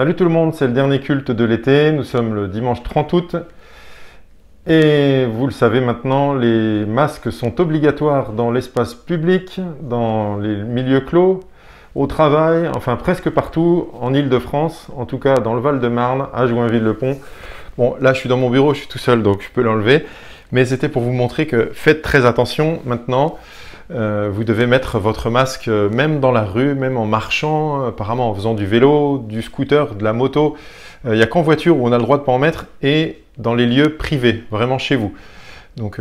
Salut tout le monde, c'est le dernier culte de l'été, nous sommes le dimanche 30 août et vous le savez maintenant, les masques sont obligatoires dans l'espace public, dans les milieux clos, au travail, enfin presque partout en Île-de-France, en tout cas dans le Val-de-Marne, à Joinville-le-Pont. Bon, là je suis dans mon bureau, je suis tout seul donc je peux l'enlever, mais c'était pour vous montrer que faites très attention maintenant. Vous devez mettre votre masque même dans la rue, même en marchant, apparemment en faisant du vélo, du scooter, de la moto. Il n'y a qu'en voiture où on a le droit de ne pas en mettre et dans les lieux privés, vraiment chez vous. Donc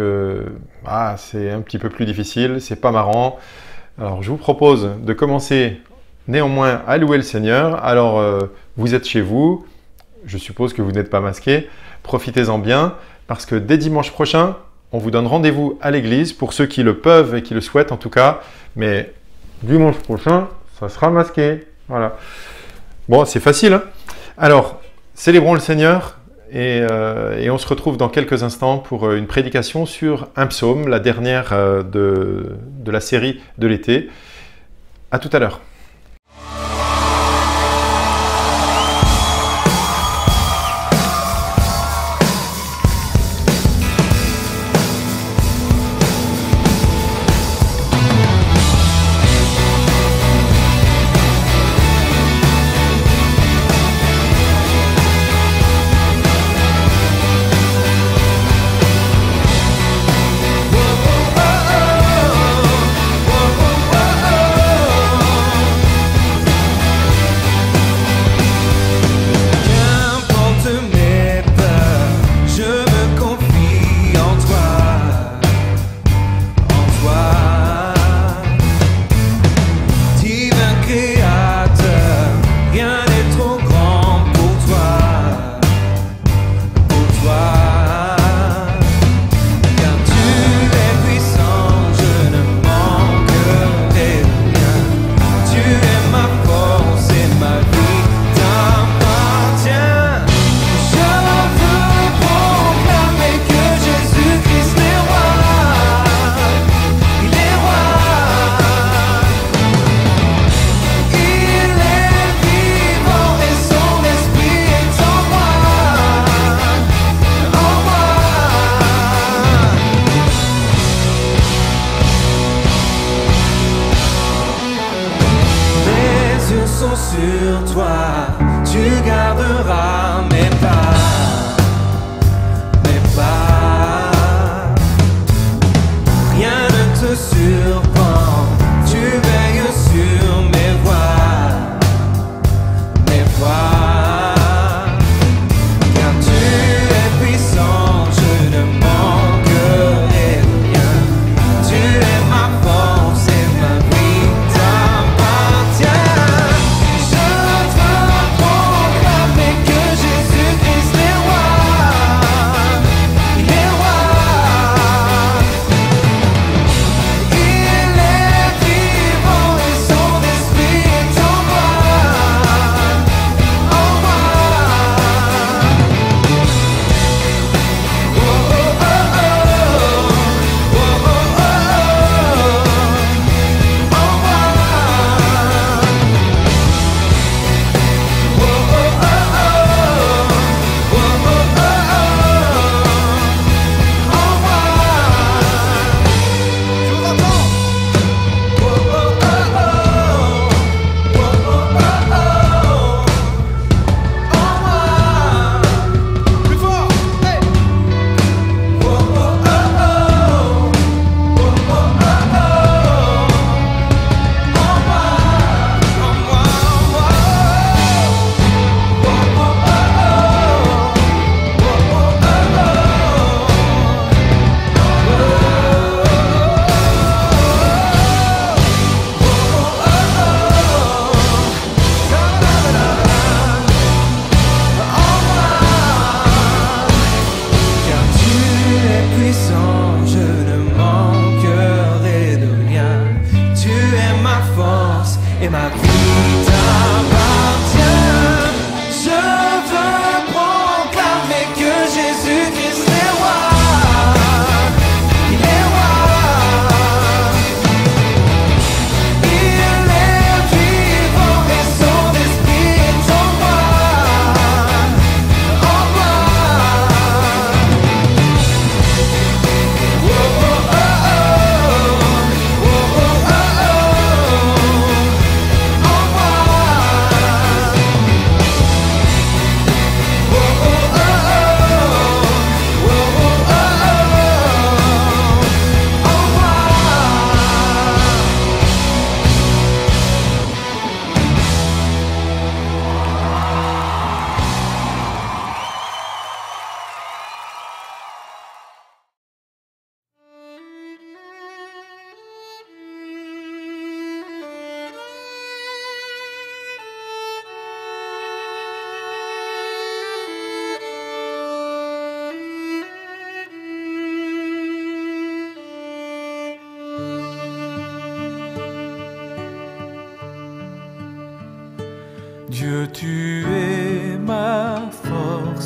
c'est un petit peu plus difficile, c'est pas marrant. Alors je vous propose de commencer néanmoins à louer le Seigneur. Alors vous êtes chez vous, je suppose que vous n'êtes pas masqué, profitez-en bien parce que dès dimanche prochain, on vous donne rendez-vous à l'église pour ceux qui le peuvent et qui le souhaitent en tout cas. Mais dimanche prochain, ça sera masqué. Voilà. Bon, c'est facile, hein? Alors, célébrons le Seigneur et on se retrouve dans quelques instants pour une prédication sur un psaume, la dernière de la série de l'été. À tout à l'heure.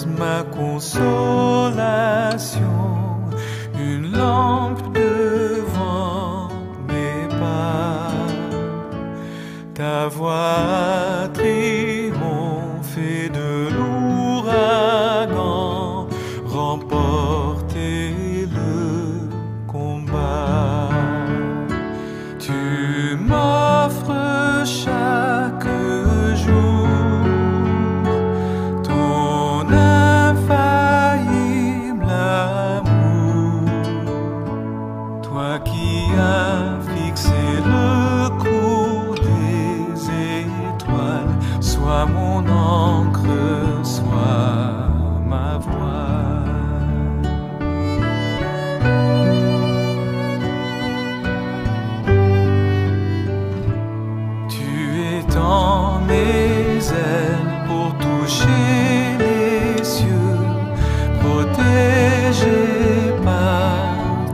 ma consolation, une lampe devant mes pas. Ta voix a triomphé de l'ouragan, remporté le combat. Tu m'offres chaque jour ton infaillible amour, toi qui as fixé le cours des étoiles. Sois mon encre, sois ma voile. Tu étends mes ailes pour toucher les cieux, protégé par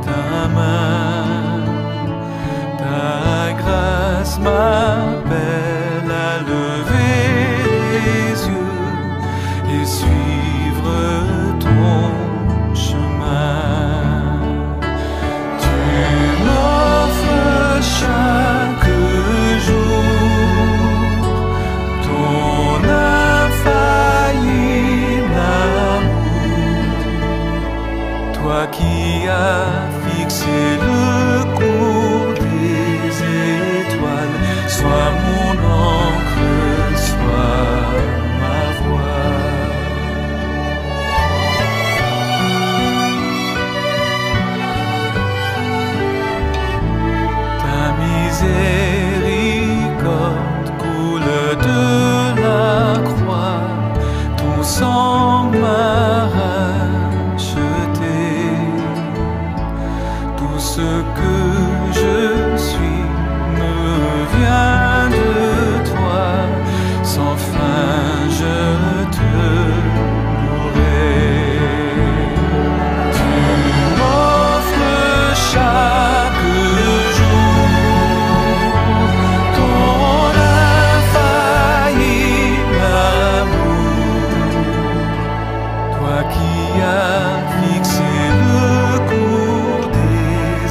ta main. Ta grâce m'appelle à lever les yeux et suivre ton chemin. Tu m'offres chaque jour ton infaillible amour, toi qui as fixé le cours des étoiles. Sois mon encre, sois ma voile. Ta miséricorde coule de la croix, ton sang m'a racheté. Tout ce que je suis me vient de toi, sans fin je te louerai. Tu m'offres chaque jour ton infaillible amour, toi qui as fixé le cours des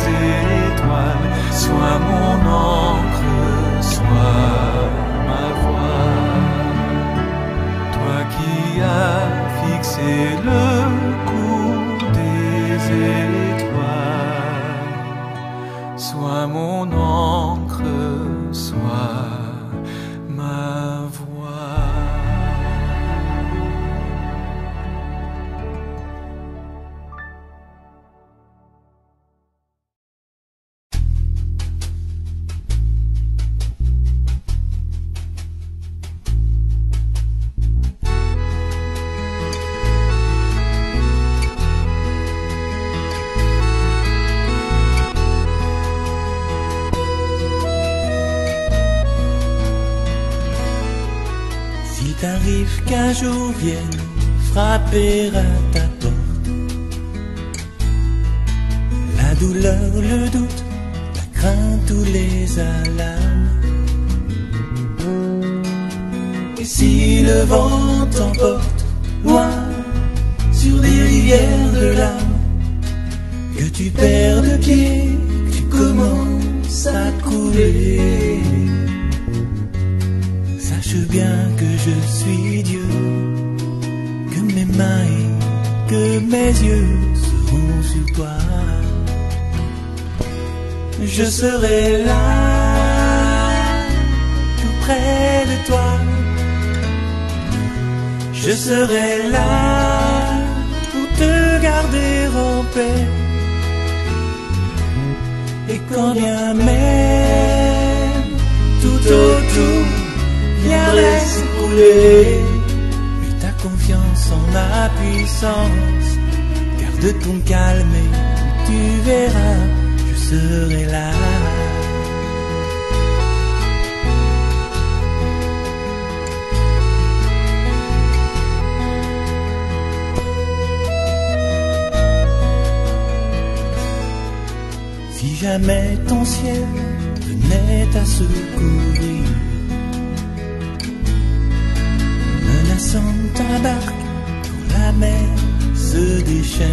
étoiles. Sois mon encre, sois ma voile, toi qui as fixé le cours des étoiles. Sois mon encre, sois ma voile. S'il t'arrive qu'un jour vienne frapper à ta porte la douleur, le doute, la crainte ou les alarmes, et si le vent t'emporte loin sur des rivières de larmes, que tu perds de pied, que tu commences à couler, sache bien que je suis Dieu, que mes mains et que mes yeux seront sur toi. Je serai là, tout près de toi. Je serai là pour te garder en paix. Et quand bien même tout autour viendrait s'écrouler, mets ta confiance en ma puissance, garde ton calme et tu verras, je serai là. Si jamais ton ciel venait à se couvrir, menaçant ta barque dans la mer se déchaîne.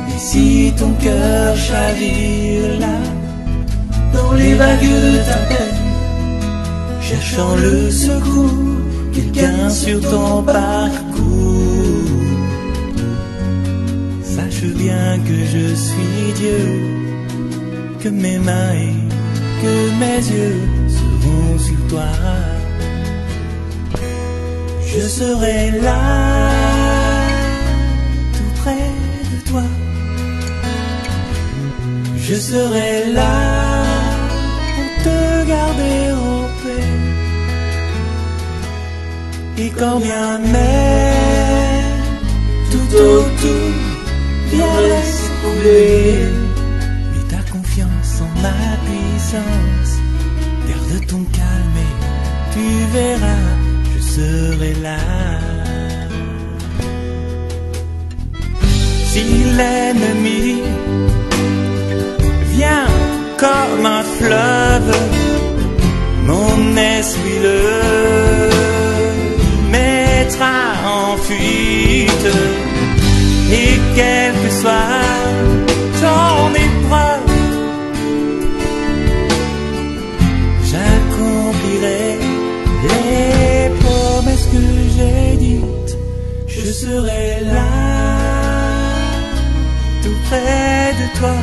Et si ton cœur chavire là, dans les vagues de ta peine, cherchant le secours, quelqu'un sur ton parcours, sache bien que je suis Dieu, que mes mains et que mes yeux seront sur toi. Je serai là, tout près de toi. Je serai là pour te garder en paix. Et quand bien même tout autour viendrait s'écrouler, mets ta confiance en ma puissance. Garde ton calme et tu verras, je serai là. Si l'ennemi vient comme un fleuve, mon esprit le mettra en fuite. Et quelle que soit ton épreuve, j'accomplirai les promesses que j'ai dites. Je serai là, tout près de toi.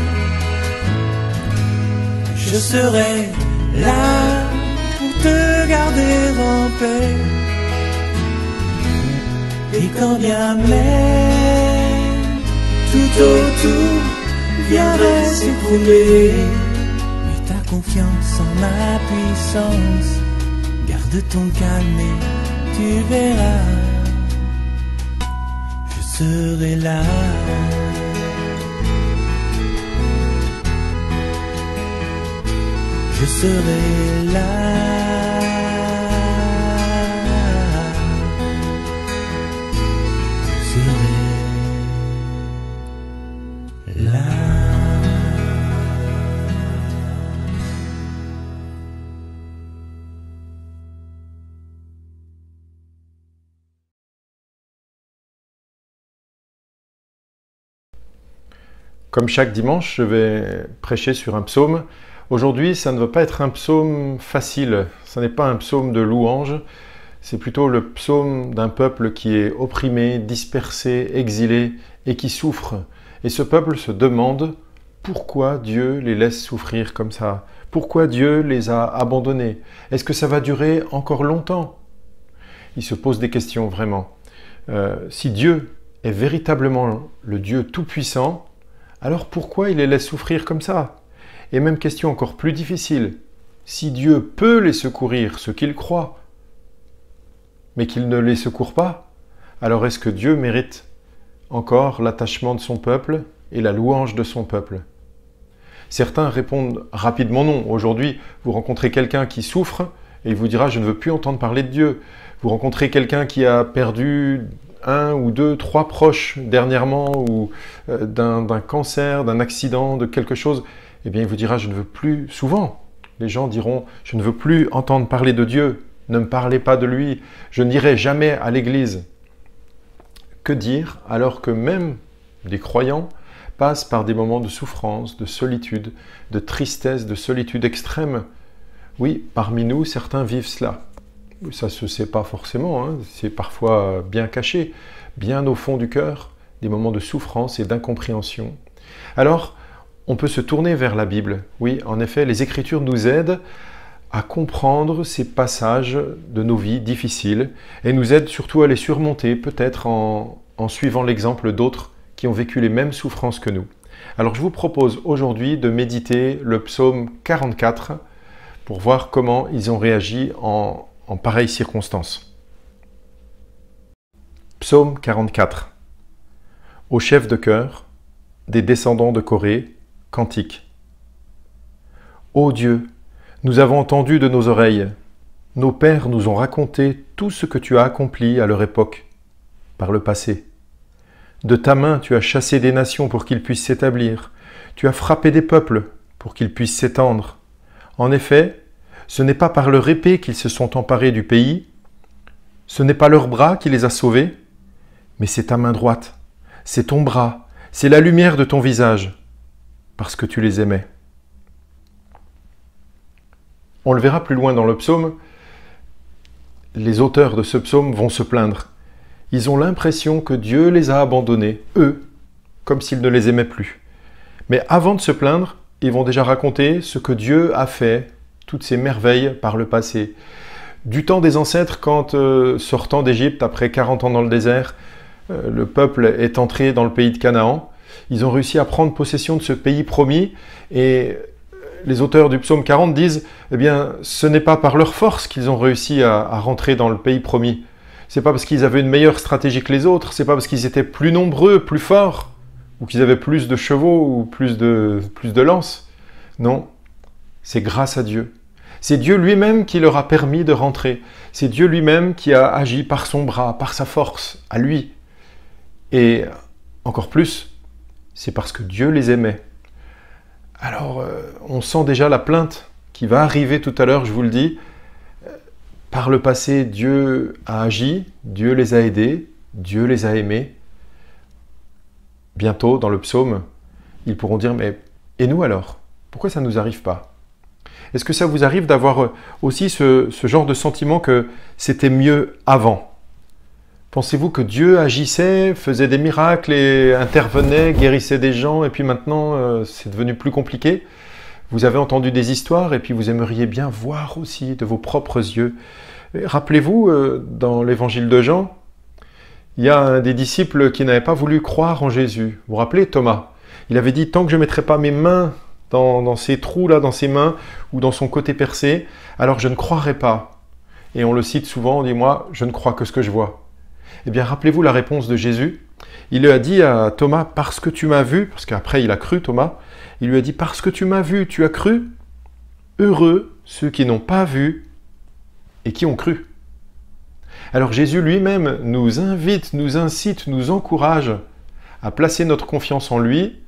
Je serai là pour te garder en paix. Et quand bien même tout autour viendrait s'écrouler, mets ta confiance en ma puissance. Garde ton calme et tu verras, je serai là. Je serai là. Je serai là. Comme chaque dimanche, je vais prêcher sur un psaume. Aujourd'hui, ça ne va pas être un psaume facile, ce n'est pas un psaume de louange, c'est plutôt le psaume d'un peuple qui est opprimé, dispersé, exilé et qui souffre. Et ce peuple se demande pourquoi Dieu les laisse souffrir comme ça, pourquoi Dieu les a abandonnés, est-ce que ça va durer encore longtemps? Il se pose des questions vraiment. Si Dieu est véritablement le Dieu tout-puissant, alors pourquoi il les laisse souffrir comme ça? Et même question encore plus difficile, si Dieu peut les secourir, ce qu'il croit, mais qu'il ne les secourt pas, alors est-ce que Dieu mérite encore l'attachement de son peuple et la louange de son peuple? Certains répondent rapidement non. Aujourd'hui, vous rencontrez quelqu'un qui souffre et il vous dira « je ne veux plus entendre parler de Dieu ». Vous rencontrez quelqu'un qui a perdu 1 ou 2, 3 proches dernièrement, ou d'un cancer, d'un accident, de quelque chose, eh bien il vous dira « je ne veux plus ». Souvent, les gens diront « je ne veux plus entendre parler de Dieu, ne me parlez pas de lui, je n'irai jamais à l'église ». Que dire alors que même des croyants passent par des moments de souffrance, de solitude, de tristesse, de solitude extrême? Oui, parmi nous, certains vivent cela. Ça ne se sait pas forcément, hein. C'est parfois bien caché, bien au fond du cœur, des moments de souffrance et d'incompréhension. Alors, on peut se tourner vers la Bible. Oui, en effet, les Écritures nous aident à comprendre ces passages de nos vies difficiles et nous aident surtout à les surmonter, peut-être en suivant l'exemple d'autres qui ont vécu les mêmes souffrances que nous. Alors je vous propose aujourd'hui de méditer le psaume 44 pour voir comment ils ont réagi en pareilles circonstances. Psaume 44. Au chef de chœur, des descendants de Corée, cantique. Ô Dieu, nous avons entendu de nos oreilles, nos pères nous ont raconté tout ce que tu as accompli à leur époque, par le passé. De ta main tu as chassé des nations pour qu'ils puissent s'établir, tu as frappé des peuples pour qu'ils puissent s'étendre. En effet, ce n'est pas par leur épée qu'ils se sont emparés du pays, Ce n'est pas leur bras qui les a sauvés, mais c'est ta main droite, c'est ton bras, c'est la lumière de ton visage, parce que tu les aimais. On le verra plus loin dans le psaume, les auteurs de ce psaume vont se plaindre. Ils ont l'impression que Dieu les a abandonnés, eux, comme s'il ne les aimait plus. Mais avant de se plaindre, ils vont déjà raconter ce que Dieu a fait, toutes ces merveilles par le passé. Du temps des ancêtres, quand sortant d'Égypte, après 40 ans dans le désert, le peuple est entré dans le pays de Canaan, ils ont réussi à prendre possession de ce pays promis, et les auteurs du psaume 40 disent, eh bien, ce n'est pas par leur force qu'ils ont réussi à rentrer dans le pays promis. C'est pas parce qu'ils avaient une meilleure stratégie que les autres, c'est pas parce qu'ils étaient plus nombreux, plus forts, ou qu'ils avaient plus de chevaux, ou plus de lances. Non, c'est grâce à Dieu. C'est Dieu lui-même qui leur a permis de rentrer. C'est Dieu lui-même qui a agi par son bras, par sa force, à lui. Et encore plus, c'est parce que Dieu les aimait. Alors, on sent déjà la plainte qui va arriver tout à l'heure, je vous le dis. Par le passé, Dieu a agi, Dieu les a aidés, Dieu les a aimés. Bientôt, dans le psaume, ils pourront dire, mais et nous alors? Pourquoi ça ne nous arrive pas? Est-ce que ça vous arrive d'avoir aussi ce genre de sentiment que c'était mieux avant? Pensez-vous que Dieu agissait, faisait des miracles et intervenait, guérissait des gens, et puis maintenant c'est devenu plus compliqué? Vous avez entendu des histoires et puis vous aimeriez bien voir aussi de vos propres yeux. Rappelez-vous, dans l'évangile de Jean, il y a un des disciples qui n'avait pas voulu croire en Jésus. Vous vous rappelez, Thomas? Il avait dit, tant que je ne mettrai pas mes mains dans ces trous-là, dans ses mains, ou dans son côté percé, alors je ne croirai pas. Et on le cite souvent, on dit, moi, je ne crois que ce que je vois. Eh bien, rappelez-vous la réponse de Jésus. Il lui a dit à Thomas, parce que tu m'as vu, parce qu'après il a cru, Thomas, il lui a dit, parce que tu m'as vu, tu as cru. Heureux ceux qui n'ont pas vu et qui ont cru. Alors Jésus lui-même nous invite, nous incite, nous encourage à placer notre confiance en lui,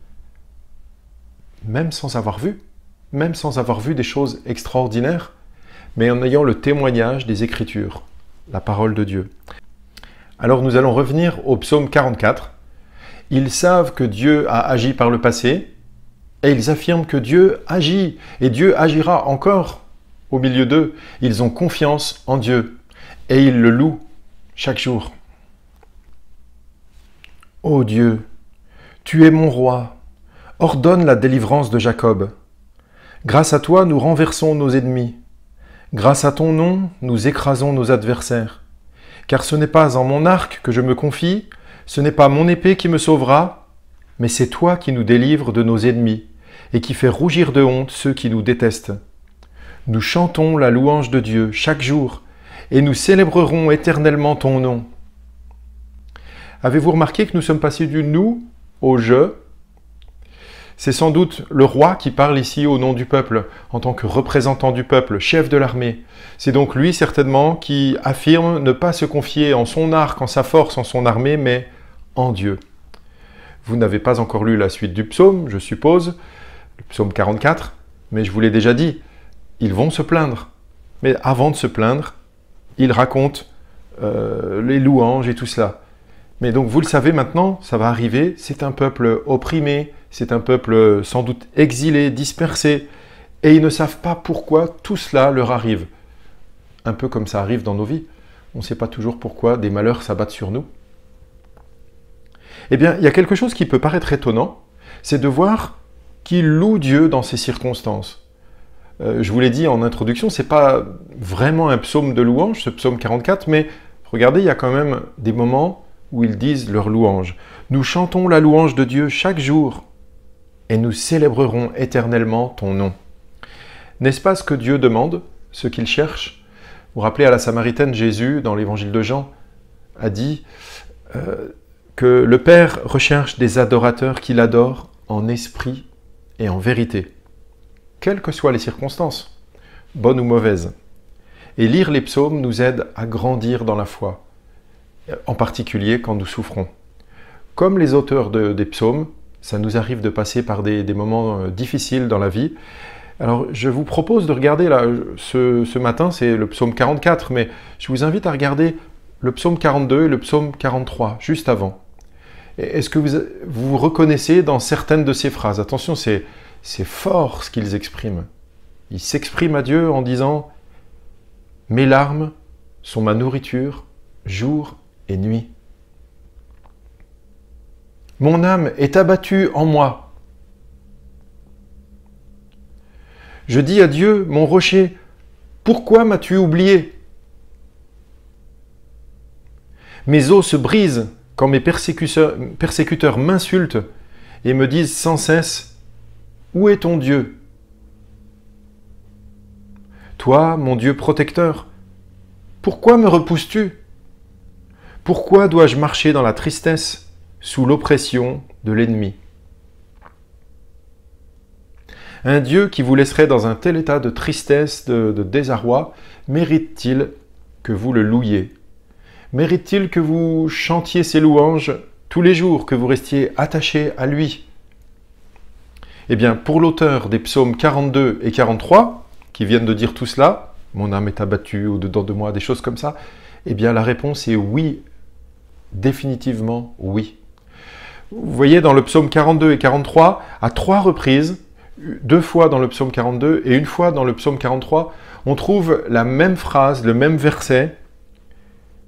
même sans avoir vu des choses extraordinaires, mais en ayant le témoignage des Écritures, la parole de Dieu. Alors nous allons revenir au psaume 44. Ils savent que Dieu a agi par le passé, et ils affirment que Dieu agit, et Dieu agira encore au milieu d'eux. Ils ont confiance en Dieu, et ils le louent chaque jour. Ô Dieu, tu es mon roi, ordonne la délivrance de Jacob. Grâce à toi, nous renversons nos ennemis. Grâce à ton nom, nous écrasons nos adversaires. Car ce n'est pas en mon arc que je me confie, ce n'est pas mon épée qui me sauvera, mais c'est toi qui nous délivres de nos ennemis et qui fais rougir de honte ceux qui nous détestent. Nous chantons la louange de Dieu chaque jour et nous célébrerons éternellement ton nom. Avez-vous remarqué que nous sommes passés du « nous » au « je » ? C'est sans doute le roi qui parle ici au nom du peuple, en tant que représentant du peuple, chef de l'armée. C'est donc lui certainement qui affirme ne pas se confier en son arc, en sa force, en son armée, mais en Dieu. Vous n'avez pas encore lu la suite du psaume, je suppose, le psaume 44, mais je vous l'ai déjà dit, ils vont se plaindre. Mais avant de se plaindre, ils racontent les louanges et tout cela. Mais donc vous le savez maintenant, ça va arriver, c'est un peuple opprimé, c'est un peuple sans doute exilé, dispersé, et ils ne savent pas pourquoi tout cela leur arrive. Un peu comme ça arrive dans nos vies. On ne sait pas toujours pourquoi des malheurs s'abattent sur nous. Eh bien, il y a quelque chose qui peut paraître étonnant, c'est de voir qu'ils louent Dieu dans ces circonstances. Je vous l'ai dit en introduction, ce n'est pas vraiment un psaume de louange, ce psaume 44, mais regardez, il y a quand même des moments où ils disent leur louange. Nous chantons la louange de Dieu chaque jour et nous célébrerons éternellement ton nom. N'est-ce pas ce que Dieu demande, ce qu'il cherche? Vous vous rappelez à la Samaritaine, Jésus, dans l'évangile de Jean, a dit que le Père recherche des adorateurs qui l'adorent en esprit et en vérité, quelles que soient les circonstances, bonnes ou mauvaises. Et lire les psaumes nous aide à grandir dans la foi, en particulier quand nous souffrons. Comme les auteurs des psaumes, ça nous arrive de passer par des moments difficiles dans la vie. Alors, je vous propose de regarder, là, ce matin, c'est le psaume 44, mais je vous invite à regarder le psaume 42 et le psaume 43, juste avant. Est-ce que vous reconnaissez dans certaines de ces phrases? Attention, c'est fort ce qu'ils expriment. Ils s'expriment à Dieu en disant « Mes larmes sont ma nourriture, jour et nuit. Mon âme est abattue en moi. Je dis à Dieu, mon rocher, pourquoi m'as-tu oublié? Mes os se brisent quand mes persécuteurs m'insultent et me disent sans cesse, où est ton Dieu? Toi, mon Dieu protecteur, pourquoi me repousses-tu? Pourquoi dois-je marcher dans la tristesse, sous l'oppression de l'ennemi? Un Dieu qui vous laisserait dans un tel état de tristesse, de désarroi, mérite-t-il que vous le louiez? Mérite-t-il que vous chantiez ses louanges tous les jours, que vous restiez attaché à lui? Eh bien, pour l'auteur des psaumes 42 et 43, qui viennent de dire tout cela, « Mon âme est abattue au-dedans de moi », des choses comme ça, eh bien, la réponse est oui, définitivement oui. Vous voyez, dans le psaume 42 et 43, à 3 reprises, 2 fois dans le psaume 42 et 1 fois dans le psaume 43, on trouve la même phrase, le même verset.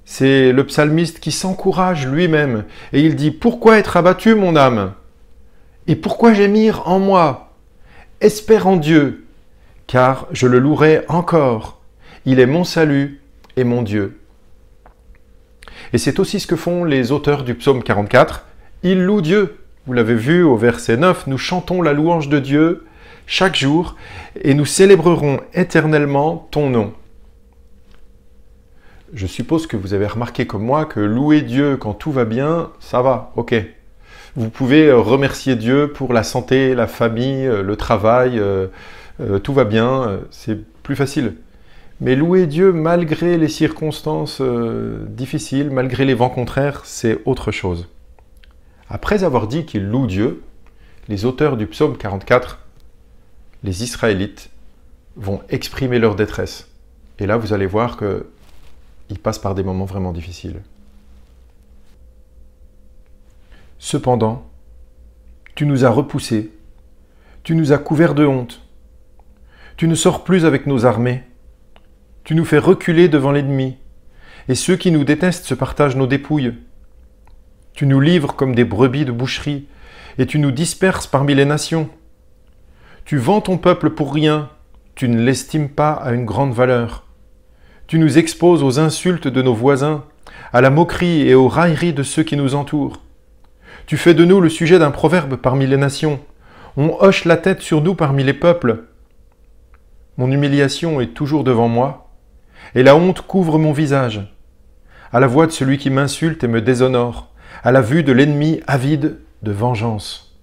C'est le psalmiste qui s'encourage lui-même et il dit « Pourquoi être abattu, mon âme? Et pourquoi gémir en moi? Espère en Dieu, car je le louerai encore. Il est mon salut et mon Dieu. » Et c'est aussi ce que font les auteurs du psaume 44. Ils louent Dieu. Vous l'avez vu au verset 9, nous chantons la louange de Dieu chaque jour et nous célébrerons éternellement ton nom. Je suppose que vous avez remarqué comme moi que louer Dieu quand tout va bien, ça va, ok. Vous pouvez remercier Dieu pour la santé, la famille, le travail, tout va bien, c'est plus facile. Mais louer Dieu malgré les circonstances difficiles, malgré les vents contraires, c'est autre chose. Après avoir dit qu'ils louent Dieu, les auteurs du psaume 44, les Israélites, vont exprimer leur détresse. Et là, vous allez voir qu'ils passent par des moments vraiment difficiles. Cependant, tu nous as repoussés, tu nous as couverts de honte, tu ne sors plus avec nos armées, tu nous fais reculer devant l'ennemi, et ceux qui nous détestent se partagent nos dépouilles. Tu nous livres comme des brebis de boucherie, et tu nous disperses parmi les nations. Tu vends ton peuple pour rien, tu ne l'estimes pas à une grande valeur. Tu nous exposes aux insultes de nos voisins, à la moquerie et aux railleries de ceux qui nous entourent. Tu fais de nous le sujet d'un proverbe parmi les nations. On hoche la tête sur nous parmi les peuples. Mon humiliation est toujours devant moi, et la honte couvre mon visage. À la voix de celui qui m'insulte et me déshonore, à la vue de l'ennemi avide de vengeance.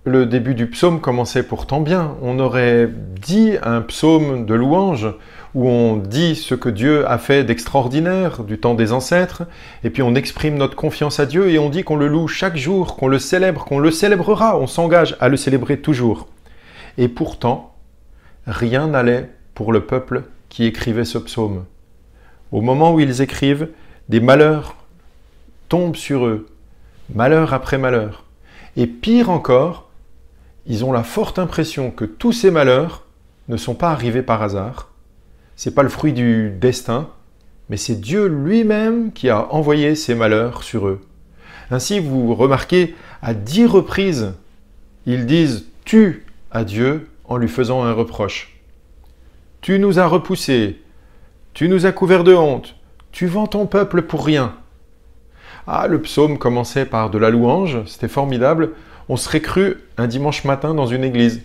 Le début du psaume commençait pourtant bien. On aurait dit un psaume de louange où on dit ce que Dieu a fait d'extraordinaire du temps des ancêtres, et puis on exprime notre confiance à Dieu et on dit qu'on le loue chaque jour, qu'on le célèbre, qu'on le célébrera, on s'engage à le célébrer toujours. Et pourtant, rien n'allait pour le peuple qui écrivait ce psaume. Au moment où ils écrivent, des malheurs tombent sur eux, malheur après malheur. Et pire encore, ils ont la forte impression que tous ces malheurs ne sont pas arrivés par hasard. Ce n'est pas le fruit du destin, mais c'est Dieu lui-même qui a envoyé ces malheurs sur eux. Ainsi, vous remarquez, à 10 reprises, ils disent « tu » à Dieu en lui faisant un reproche. « Tu nous as repoussés, tu nous as couverts de honte, tu vends ton peuple pour rien. » Ah, le psaume commençait par de la louange, c'était formidable. On serait cru un dimanche matin dans une église.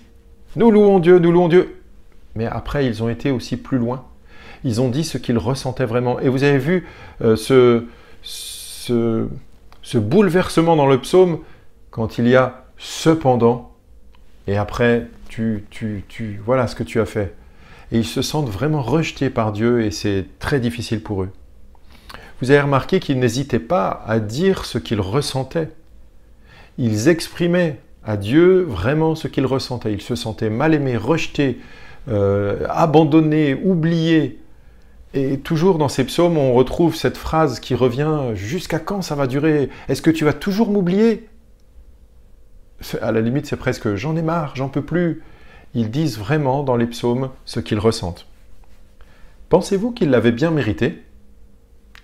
Nous louons Dieu, nous louons Dieu. Mais après, ils ont été aussi plus loin. Ils ont dit ce qu'ils ressentaient vraiment. Et vous avez vu ce bouleversement dans le psaume quand il y a « cependant » et après « voilà ce que tu as fait ». Et ils se sentent vraiment rejetés par Dieu et c'est très difficile pour eux. Vous avez remarqué qu'ils n'hésitaient pas à dire ce qu'ils ressentaient. Ils exprimaient à Dieu vraiment ce qu'ils ressentaient. Ils se sentaient mal aimés, rejetés, abandonnés, oubliés. Et toujours dans ces psaumes, on retrouve cette phrase qui revient « Jusqu'à quand ça va durer? Est-ce que tu vas toujours m'oublier ?» À la limite, c'est presque « J'en ai marre, j'en peux plus ». Ils disent vraiment dans les psaumes ce qu'ils ressentent. Pensez-vous qu'ils l'avaient bien mérité?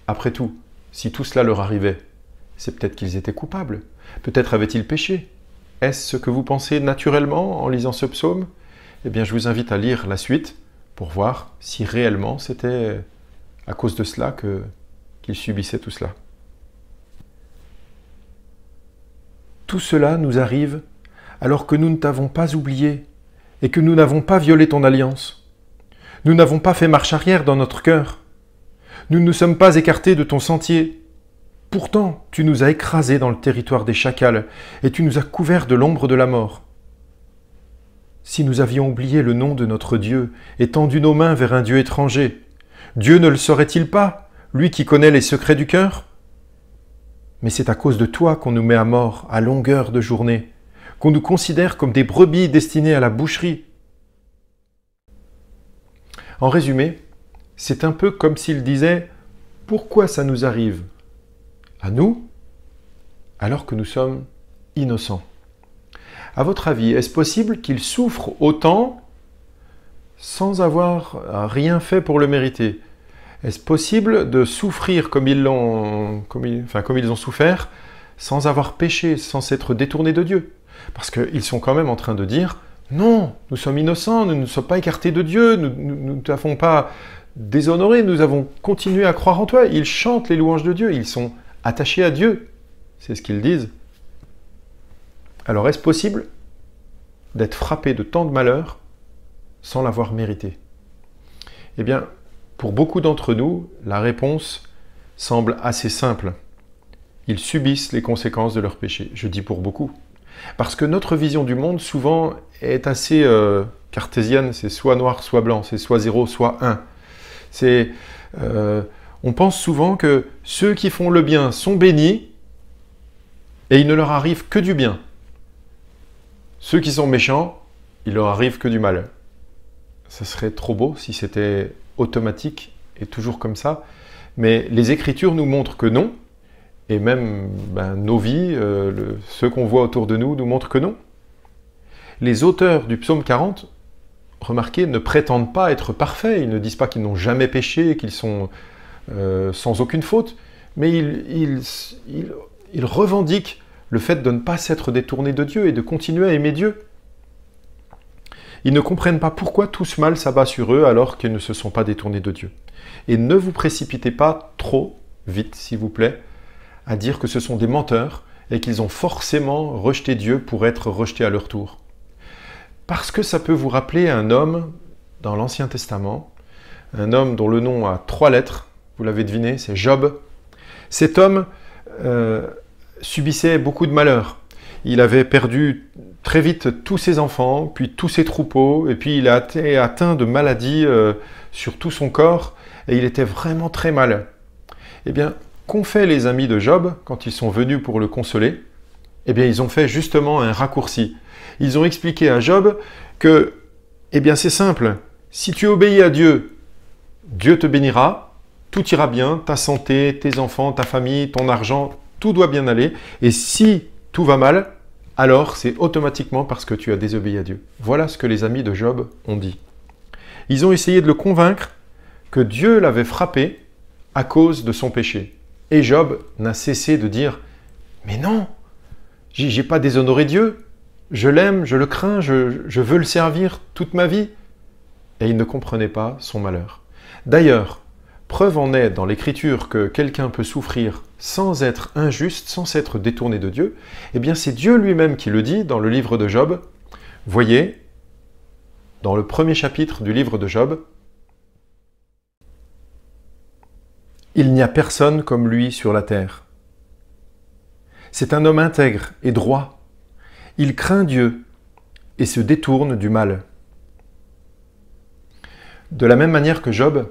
Après tout, si tout cela leur arrivait, c'est peut-être qu'ils étaient coupables. Peut-être avaient-ils péché. Est-ce ce que vous pensez naturellement en lisant ce psaume? Eh bien, je vous invite à lire la suite pour voir si réellement c'était à cause de cela qu'ils subissaient tout cela. Tout cela nous arrive alors que nous ne t'avons pas oublié et que nous n'avons pas violé ton alliance. Nous n'avons pas fait marche arrière dans notre cœur. Nous ne nous sommes pas écartés de ton sentier. Pourtant, tu nous as écrasés dans le territoire des chacals et tu nous as couverts de l'ombre de la mort. Si nous avions oublié le nom de notre Dieu et tendu nos mains vers un Dieu étranger, Dieu ne le saurait-il pas, lui qui connaît les secrets du cœur? Mais c'est à cause de toi qu'on nous met à mort à longueur de journée, qu'on nous considère comme des brebis destinées à la boucherie. En résumé, c'est un peu comme s'il disait « Pourquoi ça nous arrive à nous, alors que nous sommes innocents ?» À votre avis, est-ce possible qu'ils souffrent autant sans avoir rien fait pour le mériter? Est-ce possible de souffrir comme ils ont souffert sans avoir péché, sans s'être détournés de Dieu? Parce qu'ils sont quand même en train de dire « Non, nous sommes innocents, nous ne nous sommes pas écartés de Dieu, nous ne t'avons pas déshonoré, nous avons continué à croire en toi. » Ils chantent les louanges de Dieu, ils sont attachés à Dieu. C'est ce qu'ils disent. Alors est-ce possible d'être frappé de tant de malheurs sans l'avoir mérité? Eh bien, pour beaucoup d'entre nous, la réponse semble assez simple. Ils subissent les conséquences de leur péché. Je dis pour beaucoup. Parce que notre vision du monde, souvent, est assez cartésienne. C'est soit noir, soit blanc. C'est soit 0, soit 1. On pense souvent que ceux qui font le bien sont bénis et il ne leur arrive que du bien. Ceux qui sont méchants, il leur arrive que du mal. Ça serait trop beau si c'était automatique et toujours comme ça. Mais les Écritures nous montrent que non. Et même nos vies, ceux qu'on voit autour de nous montrent que non. Les auteurs du psaume 40, remarquez, ne prétendent pas être parfaits. Ils ne disent pas qu'ils n'ont jamais péché, qu'ils sont sans aucune faute. Mais ils revendiquent le fait de ne pas s'être détournés de Dieu et de continuer à aimer Dieu. Ils ne comprennent pas pourquoi tout ce mal s'abat sur eux alors qu'ils ne se sont pas détournés de Dieu. Et ne vous précipitez pas trop vite, s'il vous plaît, à dire que ce sont des menteurs et qu'ils ont forcément rejeté Dieu pour être rejetés à leur tour. Parce que ça peut vous rappeler un homme dans l'Ancien Testament, un homme dont le nom a 3 lettres, vous l'avez deviné, c'est Job. Cet homme subissait beaucoup de malheurs. Il avait perdu très vite tous ses enfants, puis tous ses troupeaux, et puis il a été atteint de maladies sur tout son corps, et il était vraiment très mal. Eh bien, qu'ont fait les amis de Job quand ils sont venus pour le consoler? Eh bien, ils ont fait justement un raccourci. Ils ont expliqué à Job que, eh bien, c'est simple, si tu obéis à Dieu, Dieu te bénira, tout ira bien, ta santé, tes enfants, ta famille, ton argent, tout doit bien aller. Et si tout va mal, alors c'est automatiquement parce que tu as désobéi à Dieu. Voilà ce que les amis de Job ont dit. Ils ont essayé de le convaincre que Dieu l'avait frappé à cause de son péché. Et Job n'a cessé de dire « Mais non, j'ai pas déshonoré Dieu, je l'aime, je le crains, je veux le servir toute ma vie. » Et il ne comprenait pas son malheur. D'ailleurs, preuve en est dans l'Écriture que quelqu'un peut souffrir sans être injuste, sans s'être détourné de Dieu, eh bien c'est Dieu lui-même qui le dit dans le livre de Job. Voyez, dans le 1er chapitre du livre de Job, « Il n'y a personne comme lui sur la terre. C'est un homme intègre et droit. Il craint Dieu et se détourne du mal. » De la même manière que Job,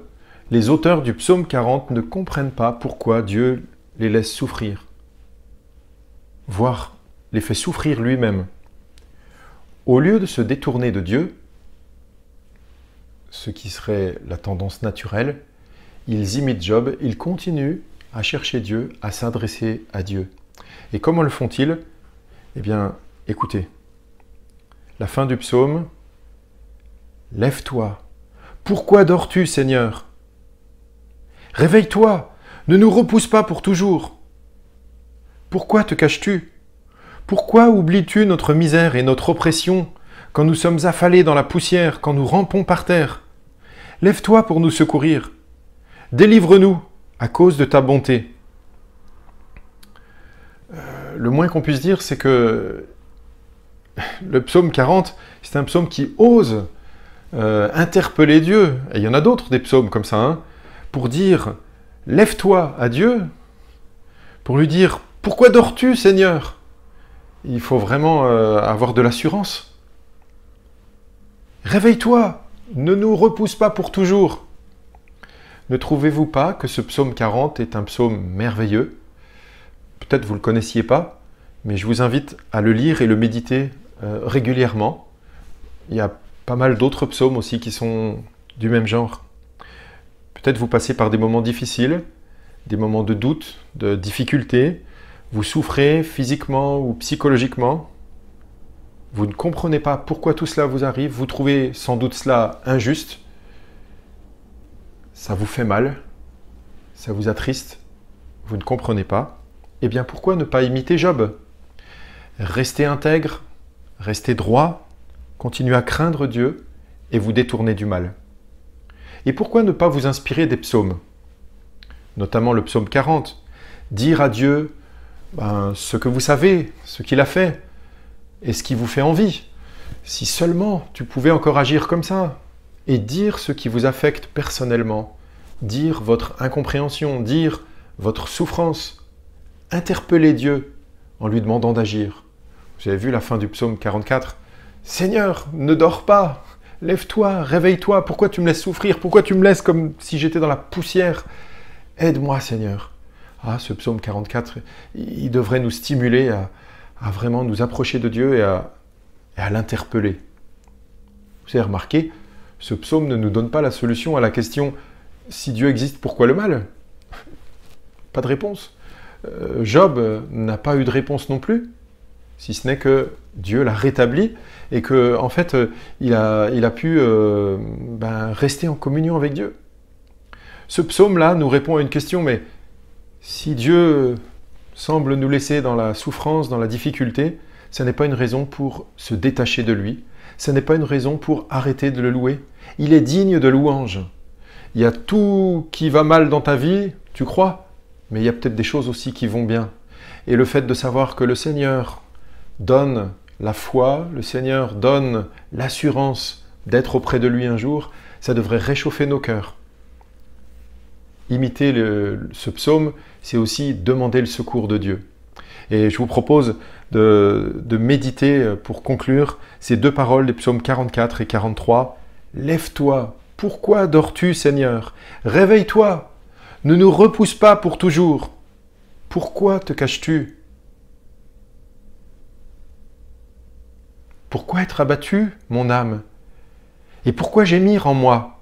les auteurs du psaume 40 ne comprennent pas pourquoi Dieu les laisse souffrir, voire les fait souffrir lui-même. Au lieu de se détourner de Dieu, ce qui serait la tendance naturelle, ils imitent Job, ils continuent à chercher Dieu, à s'adresser à Dieu. Et comment le font-ils? Eh bien, écoutez, la fin du psaume, « Lève-toi, pourquoi dors-tu, Seigneur? Réveille-toi, ne nous repousse pas pour toujours. Pourquoi te caches-tu? Pourquoi oublies-tu notre misère et notre oppression quand nous sommes affalés dans la poussière, quand nous rampons par terre? Lève-toi pour nous secourir. Délivre-nous à cause de ta bonté. » Le moins qu'on puisse dire, c'est que le psaume 40, c'est un psaume qui ose interpeller Dieu. Et il y en a d'autres des psaumes comme ça, hein, pour dire « Lève-toi à Dieu », pour lui dire « Pourquoi dors-tu, Seigneur ?» Il faut vraiment avoir de l'assurance. « Réveille-toi, ne nous repousse pas pour toujours. » Ne trouvez-vous pas que ce psaume 40 est un psaume merveilleux? Peut-être vous ne le connaissiez pas, mais je vous invite à le lire et le méditer régulièrement. Il y a pas mal d'autres psaumes aussi qui sont du même genre. Peut-être vous passez par des moments difficiles, des moments de doute, de difficulté. Vous souffrez physiquement ou psychologiquement. Vous ne comprenez pas pourquoi tout cela vous arrive. Vous trouvez sans doute cela injuste. Ça vous fait mal. Ça vous attriste. Vous ne comprenez pas. Eh bien, pourquoi ne pas imiter Job? Restez intègre, restez droit, continuez à craindre Dieu et vous détourner du mal. Et pourquoi ne pas vous inspirer des psaumes? Notamment le psaume 40. Dire à Dieu ce que vous savez, ce qu'il a fait et ce qui vous fait envie. Si seulement tu pouvais encore agir comme ça et dire ce qui vous affecte personnellement, dire votre incompréhension, dire votre souffrance, interpeller Dieu en lui demandant d'agir. Vous avez vu la fin du psaume 44? « Seigneur, ne dors pas, lève-toi, réveille-toi, pourquoi tu me laisses souffrir? Pourquoi tu me laisses comme si j'étais dans la poussière? Aide-moi, Seigneur. » Ah, ce psaume 44, il devrait nous stimuler à vraiment nous approcher de Dieu et à l'interpeller. Vous avez remarqué, ce psaume ne nous donne pas la solution à la question « Si Dieu existe, pourquoi le mal ?» Pas de réponse. Job n'a pas eu de réponse non plus, si ce n'est que Dieu l'a rétabli et que, en fait, il a pu rester en communion avec Dieu. Ce psaume-là nous répond à une question, mais si Dieu semble nous laisser dans la souffrance, dans la difficulté, ce n'est pas une raison pour se détacher de lui, ce n'est pas une raison pour arrêter de le louer. Il est digne de louange. Il y a tout qui va mal dans ta vie, tu crois, mais il y a peut-être des choses aussi qui vont bien. Et le fait de savoir que le Seigneur donne la foi, le Seigneur donne l'assurance d'être auprès de lui un jour, ça devrait réchauffer nos cœurs. Imiter ce psaume, c'est aussi demander le secours de Dieu. Et je vous propose de méditer, pour conclure, ces deux paroles des psaumes 44 et 43. « Lève-toi, pourquoi dors-tu, Seigneur? Réveille-toi, ne nous repousse pas pour toujours. Pourquoi te caches-tu? Pourquoi être abattu, mon âme? Et pourquoi gémir en moi?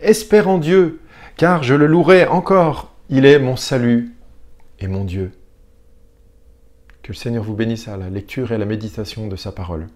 Espère en Dieu, car je le louerai encore. Il est mon salut et mon Dieu. » Que le Seigneur vous bénisse à la lecture et à la méditation de sa parole.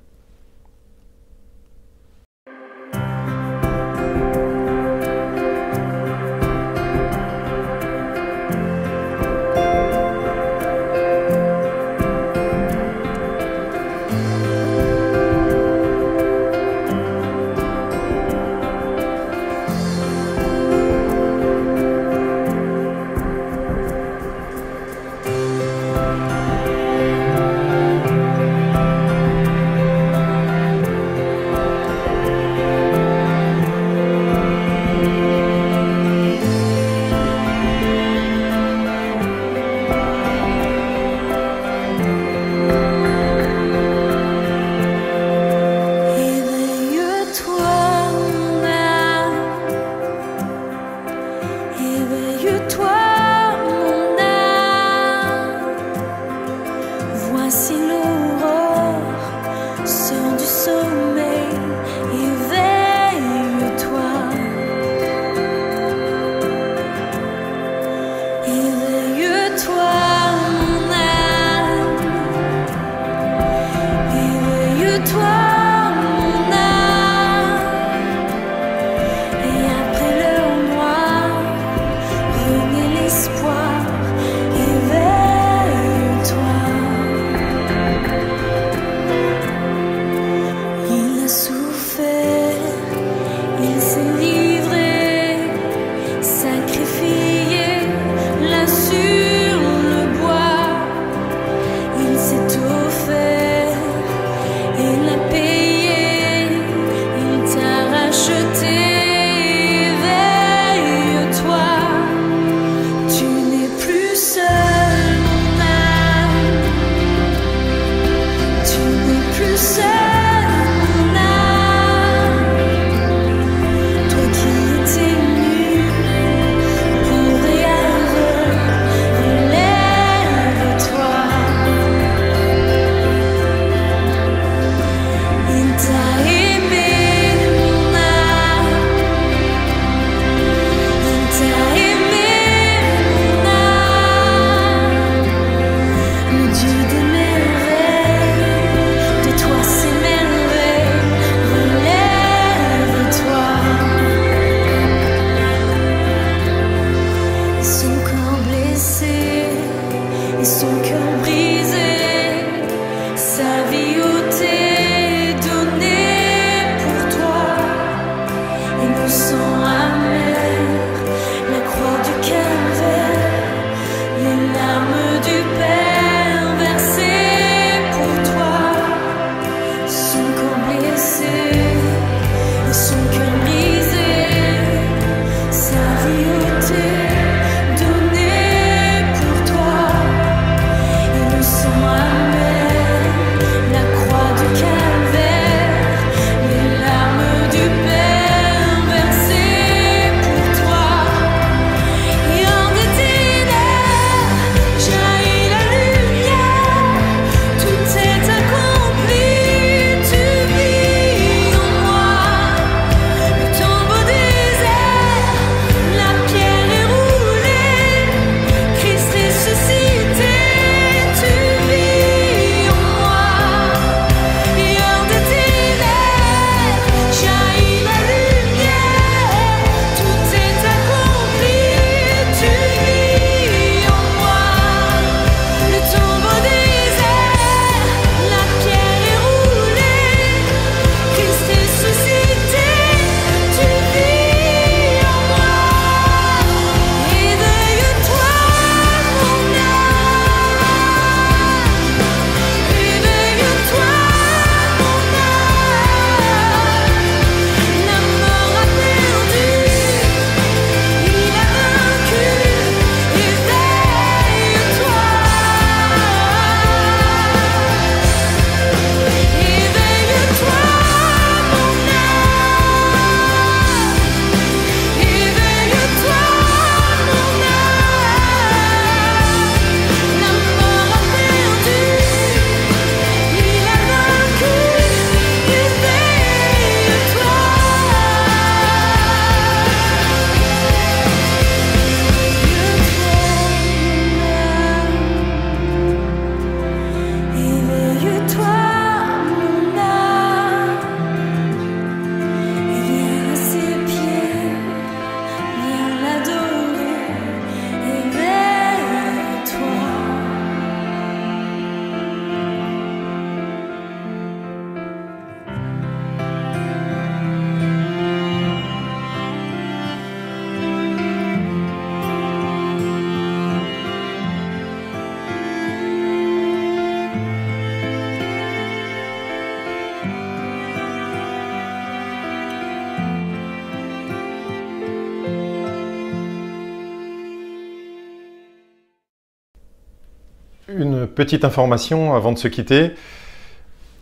Une petite information avant de se quitter.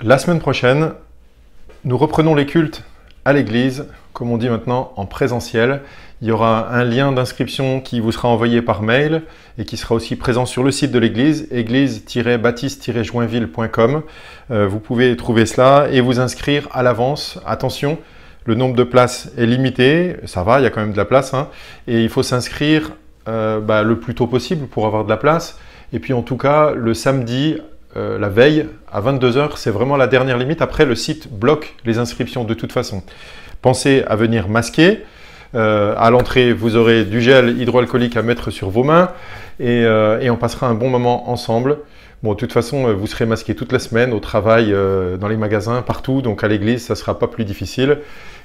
La semaine prochaine, nous reprenons les cultes à l'église, comme on dit maintenant, en présentiel. Il y aura un lien d'inscription qui vous sera envoyé par mail et qui sera aussi présent sur le site de l'église, église-baptiste-joinville.com. Vous pouvez trouver cela et vous inscrire à l'avance. Attention, le nombre de places est limité, ça va, il y a quand même de la place, hein, et il faut s'inscrire le plus tôt possible pour avoir de la place. Et puis en tout cas, le samedi, la veille, à 22 h, c'est vraiment la dernière limite. Après, le site bloque les inscriptions de toute façon. Pensez à venir masquer. À l'entrée, vous aurez du gel hydroalcoolique à mettre sur vos mains et on passera un bon moment ensemble. Bon, de toute façon, vous serez masqué toute la semaine, au travail, dans les magasins, partout. Donc à l'église, ça ne sera pas plus difficile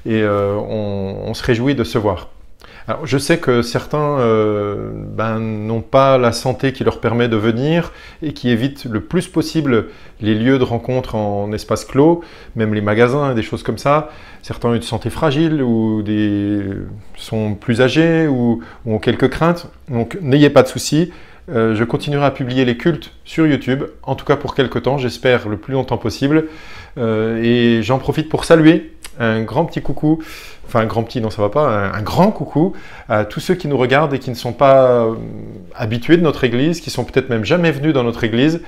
et on se réjouit de se voir. Alors, je sais que certains n'ont pas la santé qui leur permet de venir et qui évitent le plus possible les lieux de rencontre en espace clos, même les magasins, des choses comme ça. Certains ont une santé fragile ou sont plus âgés ou ont quelques craintes. Donc, n'ayez pas de soucis. Je continuerai à publier les cultes sur YouTube, en tout cas pour quelques temps, j'espère le plus longtemps possible. Et j'en profite pour saluer un grand petit coucou, enfin un grand petit, non ça va pas, un grand coucou à tous ceux qui nous regardent et qui ne sont pas habitués de notre église, qui sont peut-être même jamais venus dans notre église.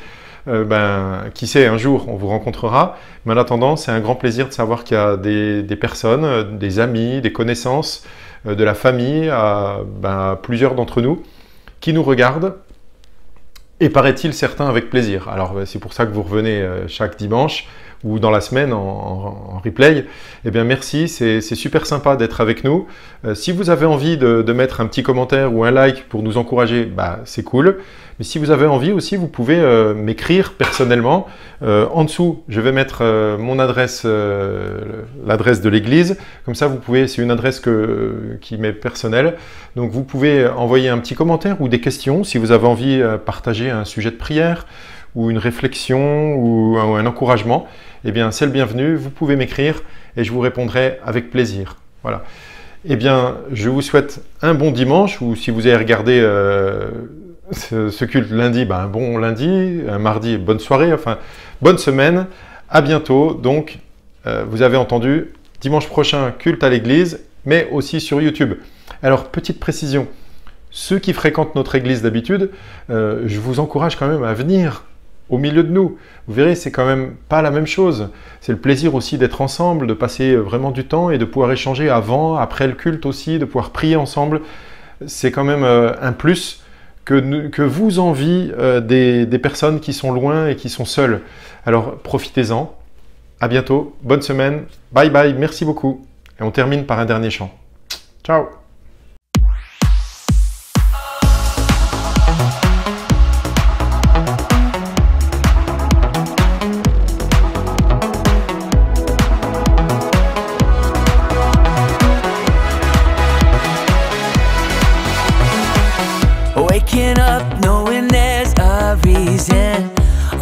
Qui sait, un jour on vous rencontrera, mais en attendant c'est un grand plaisir de savoir qu'il y a des personnes, des amis, des connaissances, de la famille, plusieurs d'entre nous qui nous regardent et paraît-il certains avec plaisir. Alors c'est pour ça que vous revenez chaque dimanche ou dans la semaine en replay. Eh bien merci, c'est super sympa d'être avec nous. Si vous avez envie de mettre un petit commentaire ou un like pour nous encourager, c'est cool. Mais si vous avez envie aussi, vous pouvez m'écrire personnellement. En dessous, je vais mettre mon adresse, l'adresse de l'église. Comme ça, vous pouvez, c'est une adresse qui m'est personnelle. Donc vous pouvez envoyer un petit commentaire ou des questions si vous avez envie de partager un sujet de prière ou une réflexion ou un encouragement. Eh bien, c'est le bienvenu. Vous pouvez m'écrire et je vous répondrai avec plaisir. Voilà. Eh bien, je vous souhaite un bon dimanche ou si vous avez regardé ce culte lundi, un bon lundi, un mardi, bonne soirée, enfin, bonne semaine. À bientôt. Donc, vous avez entendu, dimanche prochain, culte à l'église, mais aussi sur YouTube. Alors, petite précision, ceux qui fréquentent notre église d'habitude, je vous encourage quand même à venir au milieu de nous. Vous verrez, c'est quand même pas la même chose. C'est le plaisir aussi d'être ensemble, de passer vraiment du temps et de pouvoir échanger avant, après le culte aussi, de pouvoir prier ensemble. C'est quand même un plus que vous envie des personnes qui sont loin et qui sont seules. Alors profitez-en. À bientôt. Bonne semaine. Bye bye. Merci beaucoup. Et on termine par un dernier chant. Ciao. Waking up knowing there's a reason.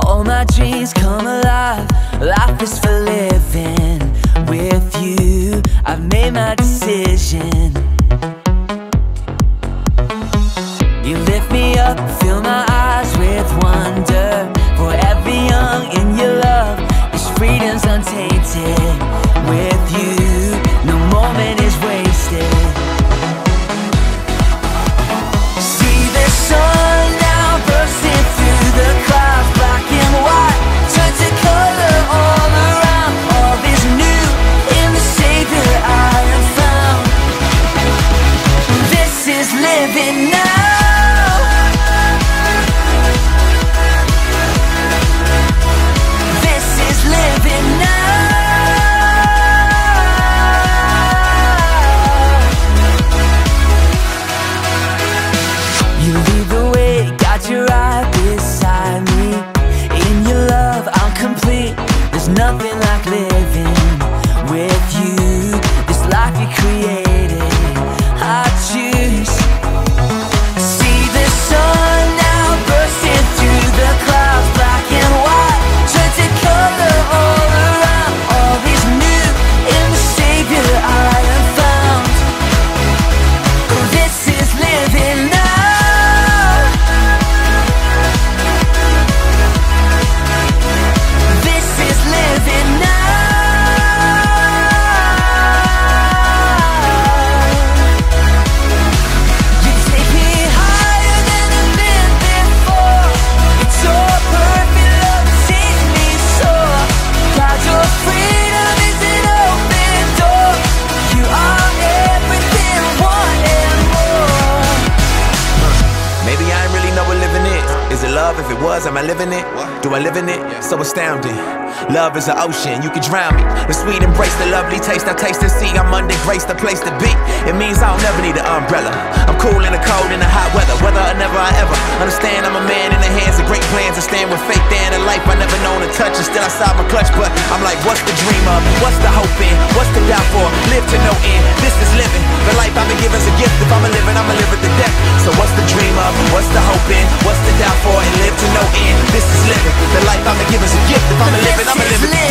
All my dreams come alive. Life is for living. With you, I've made my decision. You lift me up, fill my eyes with wonder. Forever young in your love, this freedom's untainted. With you, no moment is wasted. Sun now bursting through the clouds, black and white, turn to color all around. All is new in the Savior I have found. This is living now. This is living now. You lead the way, got your eye beside me. In your love, I'm complete. There's nothing like living with you. This life you created, I choose love? If it was, am I living it? Do I live in it? So astounding. Love is an ocean, you can drown me. The sweet embrace, the lovely taste, I taste and see. I'm under grace, the place to be. It means I'll never need an umbrella. I'm cool in the cold, in the hot weather. Whether or never I ever understand, I'm a man in the hands of great plans. I stand with faith there in a life I never known to touch. And still outside my clutch, but I'm like, what's the dream of? What's the hope in? What's the doubt for? Live to no end, this is living. The life I've been given's a gift. If I'm a living, I'ma live it to death. So what's the dream of? What's the hope in? What's the doubt for? And live to no end, this is living. The life I've been given's a gift. If I'm a living, I'ma live it to death.